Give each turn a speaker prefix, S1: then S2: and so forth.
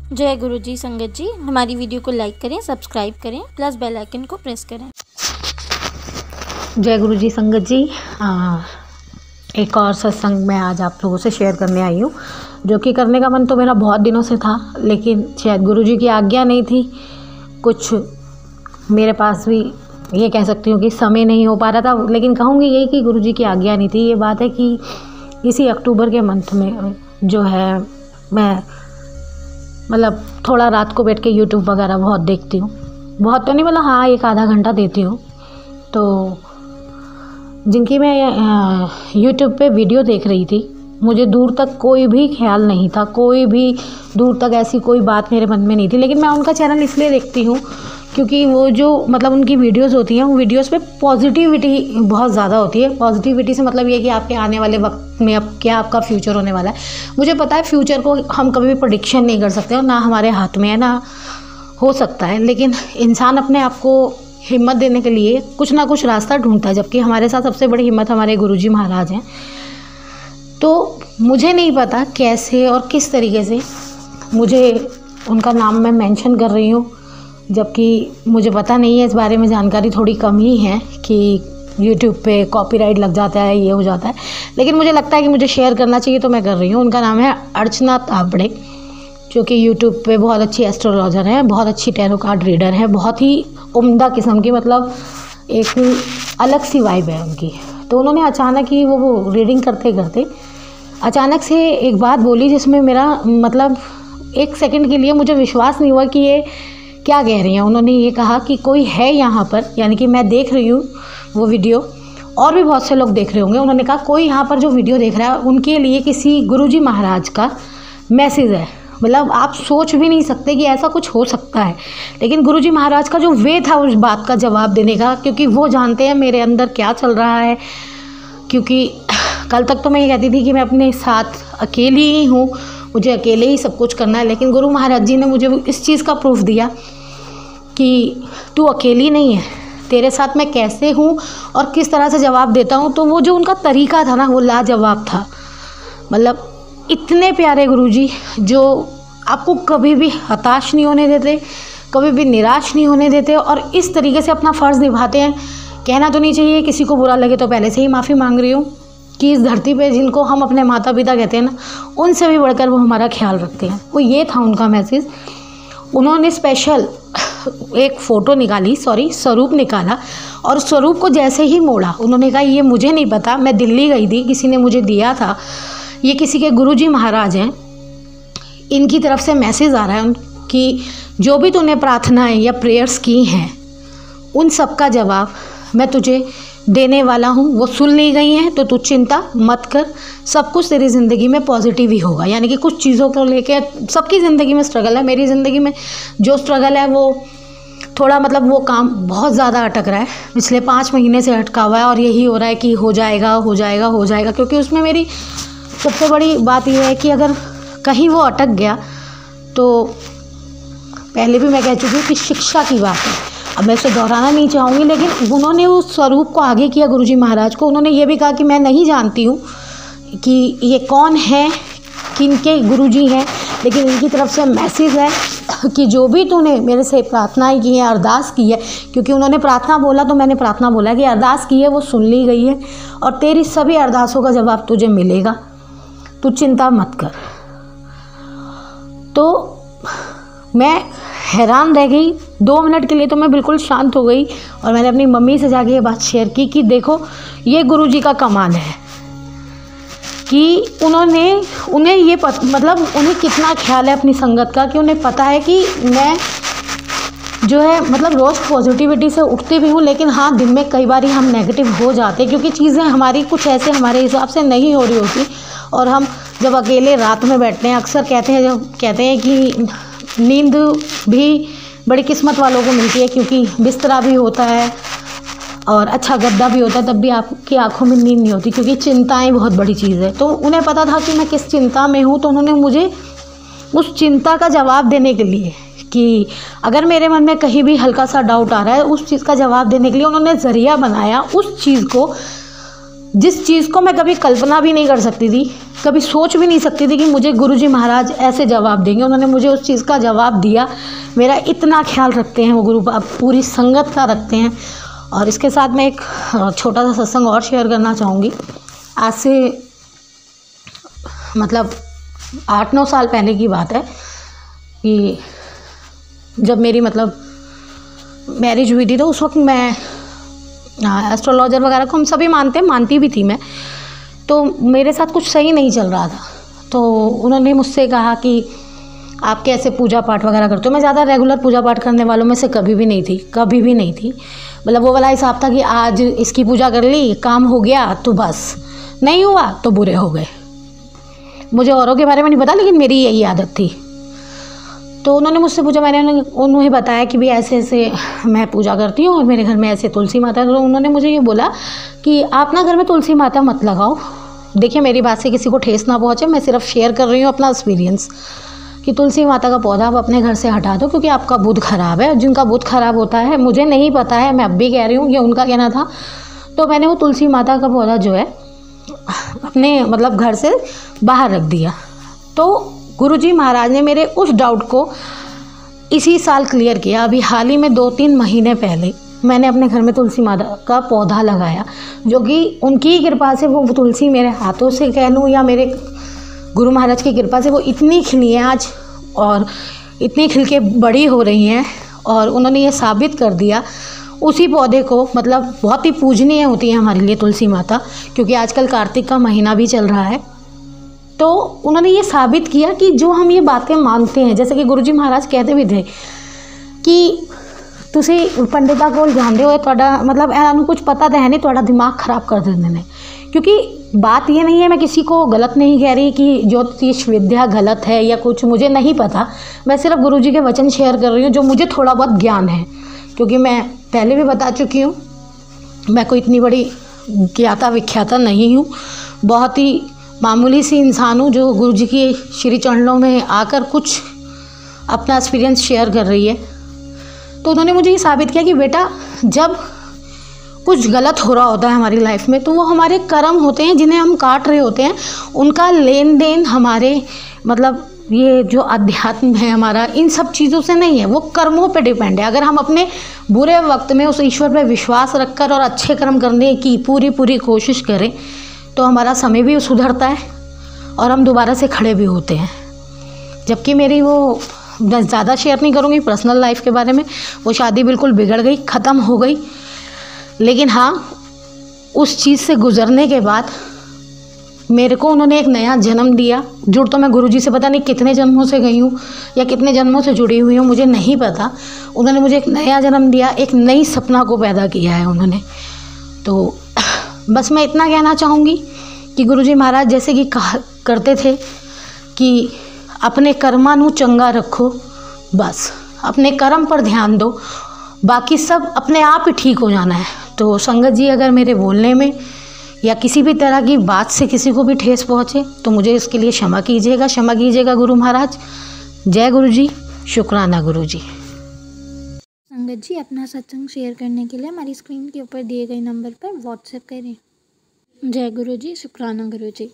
S1: जय गुरु जी। संगत जी, हमारी वीडियो को लाइक करें, सब्सक्राइब करें, प्लस बेल आइकन को प्रेस करें।
S2: जय गुरु जी। संगत जी, एक और सत्संग मैं आज आप लोगों से शेयर करने आई हूँ, जो कि करने का मन तो मेरा बहुत दिनों से था, लेकिन शायद गुरु जी की आज्ञा नहीं थी। कुछ मेरे पास भी ये कह सकती हूँ कि समय नहीं हो पा रहा था, लेकिन कहूँगी यही कि गुरु जी की आज्ञा नहीं थी। ये बात है कि इसी अक्टूबर के मंथ में जो है मैं मतलब थोड़ा रात को बैठ के यूट्यूब वगैरह बहुत देखती हूँ। बहुत तो नहीं, मतलब हाँ, एक आधा घंटा देती हूँ। तो जिनकी मैं यूट्यूब पे वीडियो देख रही थी, मुझे दूर तक कोई भी ख्याल नहीं था, कोई भी दूर तक ऐसी कोई बात मेरे मन में नहीं थी। लेकिन मैं उनका चैनल इसलिए देखती हूँ क्योंकि वो जो मतलब उनकी वीडियोस होती हैं, वो वीडियोस पे पॉजिटिविटी बहुत ज़्यादा होती है। पॉजिटिविटी से मतलब ये कि आपके आने वाले वक्त में अब क्या आपका फ्यूचर होने वाला है। मुझे पता है फ्यूचर को हम कभी भी प्रेडिक्शन नहीं कर सकते और ना हमारे हाथ में है, ना हो सकता है। लेकिन इंसान अपने आप को हिम्मत देने के लिए कुछ ना कुछ रास्ता ढूंढता है, जबकि हमारे साथ सबसे बड़ी हिम्मत हमारे गुरुजी महाराज हैं। तो मुझे नहीं पता कैसे और किस तरीके से मुझे उनका नाम मैं मेंशन कर रही हूँ, जबकि मुझे पता नहीं है, इस बारे में जानकारी थोड़ी कम ही है कि यूट्यूब पे कॉपीराइट लग जाता है, ये हो जाता है। लेकिन मुझे लगता है कि मुझे शेयर करना चाहिए, तो मैं कर रही हूँ। उनका नाम है अर्चना ताबड़े, जो कि यूट्यूब पे बहुत अच्छी एस्ट्रोलॉजर हैं, बहुत अच्छी टैरो कार्ड रीडर हैं, बहुत ही उम्दा किस्म की, मतलब एक अलग सी वाइब है उनकी। तो उन्होंने अचानक ही वो रीडिंग करते करते अचानक से एक बात बोली, जिसमें मेरा मतलब एक सेकंड के लिए मुझे विश्वास नहीं हुआ कि ये क्या कह रही हैं। उन्होंने ये कहा कि कोई है यहाँ पर, यानी कि मैं देख रही हूँ वो वीडियो, और भी बहुत से लोग देख रहे होंगे। उन्होंने कहा कोई यहाँ पर जो वीडियो देख रहा है, उनके लिए किसी गुरुजी महाराज का मैसेज है। मतलब आप सोच भी नहीं सकते कि ऐसा कुछ हो सकता है। लेकिन गुरुजी महाराज का जो वे था उस बात का जवाब देने का, क्योंकि वो जानते हैं मेरे अंदर क्या चल रहा है। क्योंकि कल तक तो मैं ये कहती थी कि मैं अपने साथ अकेली ही हूँ, मुझे अकेले ही सब कुछ करना है। लेकिन गुरु महाराज जी ने मुझे इस चीज़ का प्रूफ दिया कि तू अकेली नहीं है, तेरे साथ मैं कैसे हूँ और किस तरह से जवाब देता हूँ। तो वो जो उनका तरीका था ना, वो लाजवाब था। मतलब इतने प्यारे गुरुजी, जो आपको कभी भी हताश नहीं होने देते, कभी भी निराश नहीं होने देते, और इस तरीके से अपना फ़र्ज़ निभाते हैं। कहना तो नहीं चाहिए, किसी को बुरा लगे तो पहले से ही माफ़ी मांग रही हूँ, कि इस धरती पे जिनको हम अपने माता पिता कहते हैं ना, उनसे भी बढ़कर वो हमारा ख्याल रखते हैं। वो ये था उनका मैसेज। उन्होंने स्पेशल एक फ़ोटो निकाली, स्वरूप निकाला, और स्वरूप को जैसे ही मोड़ा, उन्होंने कहा ये मुझे नहीं पता, मैं दिल्ली गई थी, किसी ने मुझे दिया था, ये किसी के गुरुजी महाराज हैं, इनकी तरफ से मैसेज आ रहा है कि जो भी तूने प्रार्थनाएं या प्रेयर्स की हैं, उन सब का जवाब मैं तुझे देने वाला हूँ। वो सुन ली गई हैं, तो तू चिंता मत कर, सब कुछ तेरी ज़िंदगी में पॉजिटिव ही होगा। यानी कि कुछ चीज़ों को लेके सबकी ज़िंदगी में स्ट्रगल है, मेरी ज़िंदगी में जो स्ट्रगल है वो थोड़ा मतलब वो काम बहुत ज़्यादा अटक रहा है, पिछले 5 महीने से अटका हुआ है, और यही हो रहा है कि हो जाएगा हो जाएगा हो जाएगा। क्योंकि उसमें मेरी सबसे बड़ी बात यह है कि अगर कहीं वो अटक गया, तो पहले भी मैं कह चुकी हूँ कि शिक्षा की बात है, अब मैं इसे दोहराना नहीं चाहूँगी। लेकिन उन्होंने उस स्वरूप को आगे किया गुरुजी महाराज को। उन्होंने ये भी कहा कि मैं नहीं जानती हूँ कि ये कौन है, किनके गुरुजी हैं, लेकिन इनकी तरफ से मैसेज है कि जो भी तूने मेरे से प्रार्थनाएं की है, अरदास की है, क्योंकि उन्होंने प्रार्थना बोला तो मैंने प्रार्थना बोला कि अरदास की है, वो सुन ली गई है, और तेरी सभी अरदासों का जवाब तुझे मिलेगा, तू चिंता मत कर। तो मैं हैरान रह गई 2 मिनट के लिए, तो मैं बिल्कुल शांत हो गई, और मैंने अपनी मम्मी से जाके ये बात शेयर की कि देखो ये गुरुजी का कमाल है कि उन्हें ये मतलब उन्हें कितना ख्याल है अपनी संगत का, कि उन्हें पता है कि मैं जो है मतलब रोज़ पॉजिटिविटी से उठती भी हूँ, लेकिन हाँ, दिन में कई बार हम नेगेटिव हो जाते हैं, क्योंकि चीज़ें हमारी कुछ ऐसे हमारे हिसाब से नहीं हो रही होती। और हम जब अकेले रात में बैठते हैं, अक्सर कहते हैं कि नींद भी बड़ी किस्मत वालों को मिलती है, क्योंकि बिस्तरा भी होता है और अच्छा गद्दा भी होता है, तब भी आपकी आंखों में नींद नहीं होती, क्योंकि चिंताएं बहुत बड़ी चीज़ है। तो उन्हें पता था कि मैं किस चिंता में हूँ, तो उन्होंने मुझे उस चिंता का जवाब देने के लिए, कि अगर मेरे मन में कहीं भी हल्का सा डाउट आ रहा है, उस चीज़ का जवाब देने के लिए उन्होंने ज़रिया बनाया उस चीज़ को जिस चीज़ को मैं कभी कल्पना भी नहीं कर सकती थी, कभी सोच भी नहीं सकती थी कि मुझे गुरुजी महाराज ऐसे जवाब देंगे, उन्होंने मुझे उस चीज़ का जवाब दिया। मेरा इतना ख्याल रखते हैं वो गुरु, अब पूरी संगत का रखते हैं। और इसके साथ मैं एक छोटा सा सत्संग और शेयर करना चाहूँगी। आज से मतलब 8-9 साल पहले की बात है कि जब मेरी मतलब मैरिज हुई थी, तो उस वक्त मैं एस्ट्रोलॉजर वगैरह को हम सभी मानते हैं, मानती भी थी मैं। तो मेरे साथ कुछ सही नहीं चल रहा था, तो उन्होंने मुझसे कहा कि आप कैसे पूजा पाठ वगैरह करते हो। मैं ज़्यादा रेगुलर पूजा पाठ करने वालों में से कभी भी नहीं थी। मतलब वो वाला हिसाब था कि आज इसकी पूजा कर ली, काम हो गया तो बस, नहीं हुआ तो बुरे हो गए। मुझे औरों के बारे में नहीं पता, लेकिन मेरी यही आदत थी। तो उन्होंने मुझसे पूछा, मैंने उन्हें बताया कि भी ऐसे ऐसे मैं पूजा करती हूँ और मेरे घर में ऐसे तुलसी माता है। तो उन्होंने मुझे ये बोला कि आप ना घर में तुलसी माता मत लगाओ। देखिए, मेरी बात से किसी को ठेस ना पहुँचे, मैं सिर्फ शेयर कर रही हूँ अपना एक्सपीरियंस कि तुलसी माता का पौधा आप अपने घर से हटा दो, क्योंकि आपका बुध खराब है। जिनका बुध खराब होता है, मुझे नहीं पता है, मैं अब भी कह रही हूँ, ये उनका कहना था। तो मैंने वो तुलसी माता का पौधा जो है अपने मतलब घर से बाहर रख दिया। तो गुरुजी महाराज ने मेरे उस डाउट को इसी साल क्लियर किया। अभी हाल ही में 2-3 महीने पहले मैंने अपने घर में तुलसी माता का पौधा लगाया, जो कि उनकी कृपा से वो तुलसी मेरे हाथों से कह लूँ या मेरे गुरु महाराज की कृपा से वो इतनी खिली है आज, और इतनी खिल के बड़ी हो रही हैं। और उन्होंने ये साबित कर दिया उसी पौधे को, मतलब बहुत ही पूजनीय होती है हमारे लिए तुलसी माता, क्योंकि आजकल कार्तिक का महीना भी चल रहा है। तो उन्होंने ये साबित किया कि जो हम ये बातें मानते हैं, जैसे कि गुरुजी महाराज कहते भी थे कि तुसी पंडिता को जानते हो, थोड़ा मतलब इन्होंने कुछ पता तो है नहीं, थोड़ा दिमाग ख़राब कर देते हैं। क्योंकि बात ये नहीं है, मैं किसी को गलत नहीं कह रही कि ज्योतिष विद्या गलत है या कुछ, मुझे नहीं पता। मैं सिर्फ गुरुजी के वचन शेयर कर रही हूँ जो मुझे थोड़ा बहुत ज्ञान है, क्योंकि मैं पहले भी बता चुकी हूँ, मैं कोई इतनी बड़ी ज्ञाता विख्याता नहीं हूँ, बहुत ही मामूली सी इंसान हूँ जो गुरुजी के श्री चरणों में आकर कुछ अपना एक्सपीरियंस शेयर कर रही है। तो उन्होंने मुझे ये साबित किया कि बेटा, जब कुछ गलत हो रहा होता है हमारी लाइफ में, तो वो हमारे कर्म होते हैं जिन्हें हम काट रहे होते हैं। उनका लेन देन हमारे मतलब ये जो अध्यात्म है हमारा, इन सब चीज़ों से नहीं है, वो कर्मों पे डिपेंड है। अगर हम अपने बुरे वक्त में उस ईश्वर पे विश्वास रखकर और अच्छे कर्म करने की पूरी कोशिश करें, तो हमारा समय भी सुधरता है और हम दोबारा से खड़े भी होते हैं। जबकि मेरी वो, मैं ज़्यादा शेयर नहीं करूँगी पर्सनल लाइफ के बारे में, वो शादी बिल्कुल बिगड़ गई, ख़त्म हो गई। लेकिन हाँ, उस चीज़ से गुज़रने के बाद मेरे को उन्होंने एक नया जन्म दिया। जुड़ तो मैं गुरुजी से पता नहीं कितने जन्मों से गई हूँ या कितने जन्मों से जुड़ी हुई हूँ, मुझे नहीं पता। उन्होंने मुझे एक नया जन्म दिया, एक नई सपना को पैदा किया है उन्होंने। तो बस मैं इतना कहना चाहूँगी कि गुरुजी महाराज जैसे कि कहा करते थे कि अपने कर्मां नू चंगा रखो, बस अपने कर्म पर ध्यान दो, बाकी सब अपने आप ही ठीक हो जाना है। तो संगत जी, अगर मेरे बोलने में या किसी भी तरह की बात से किसी को भी ठेस पहुँचे तो मुझे इसके लिए क्षमा कीजिएगा गुरु महाराज। जय गुरु जी, शुक्राना गुरु जी।
S1: संगत जी, अपना सत्संग शेयर करने के लिए हमारी स्क्रीन के ऊपर दिए गए नंबर पर व्हाट्सएप करें। जय गुरु जी, शुक्राना गुरु जी।